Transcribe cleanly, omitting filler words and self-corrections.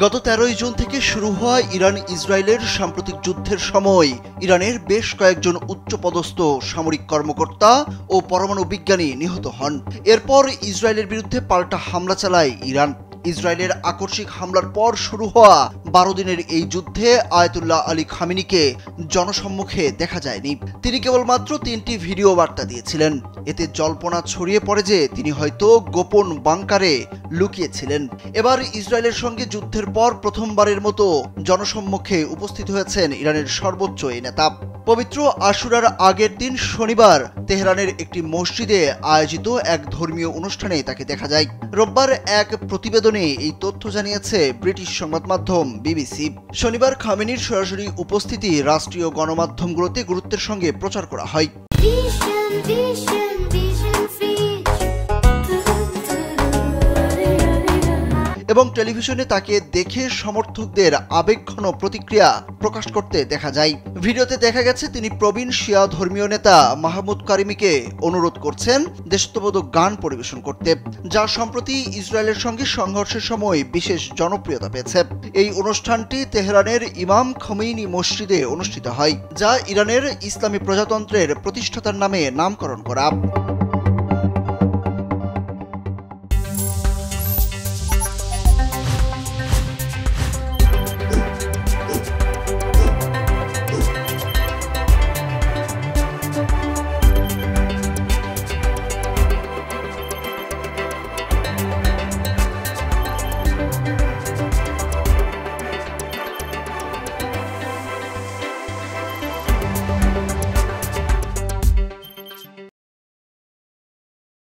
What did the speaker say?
গত 13 জুন থেকে শুরু হওয়া ইরান ইসরায়েলের সাম্প্রতিক যুদ্ধের সময় ইরানের বেশ কয়েকজন উচ্চপদস্থ সামরিক কর্মকর্তা ও পরমাণু বিজ্ঞানী নিহত হন। এরপর ইসরায়েলের বিরুদ্ধে পাল্টা হামলা চালায় ইরান। ইসরায়েলের আকস্মিক হামলার পর শুরু হওয়া 12 দিনের এই যুদ্ধে আয়াতুল্লাহ আলী খামেনিকে জনসম্মুখে দেখা যায়নি। তিনি কেবলমাত্র 3টি ভিডিও বার্তা দিয়েছিলেন। এতে জল্পনা ছড়িয়ে পড়ে যে তিনি হয়তো গোপন বাংকারে লুকিয়েছিলেন। এবার ইসরায়েলের সঙ্গে যুদ্ধের পর প্রথমবারের মতো জনসম্মুখে উপস্থিত হয়েছেন ইরানের সর্বোচ্চ এই নেতা। পবিত্র আশুরার আগের দিন শনিবার তেহরানের একটি মসজিদে আয়োজিত এক ধর্মীয় অনুষ্ঠানে তাকে দেখা যায়। রোববার এক প্রতিবেদনে এই তথ্য জানিয়েছে ব্রিটিশ সংবাদ মাধ্যম বিবিসি। শনিবার খামেনির সরাসরি উপস্থিতি রাষ্ট্রীয় গণমাধ্যমগুলোতে গুরুত্বের সঙ্গে প্রচার করা হয়। এবং টেলিভিশনে তাকে দেখে সমর্থকদের আবেগঘন প্রতিক্রিয়া প্রকাশ করতে দেখা যায়। ভিডিওতে দেখা গেছে তিনি প্রবীণ শিয়া ধর্মীয় নেতা মাহমুদ কারিমিকে অনুরোধ করছেন দেশাত্মবোধক গান পরিবেশন করতে, যা সম্প্রতি ইসরায়েলের সঙ্গে সংঘর্ষের সময় বিশেষ জনপ্রিয়তা পেয়েছে। এই অনুষ্ঠানটি তেহরানের ইমাম খমেইনি মসজিদে অনুষ্ঠিত হয়, যা ইরানের ইসলামী প্রজাতন্ত্রের প্রতিষ্ঠাতার নামে নামকরণ করা।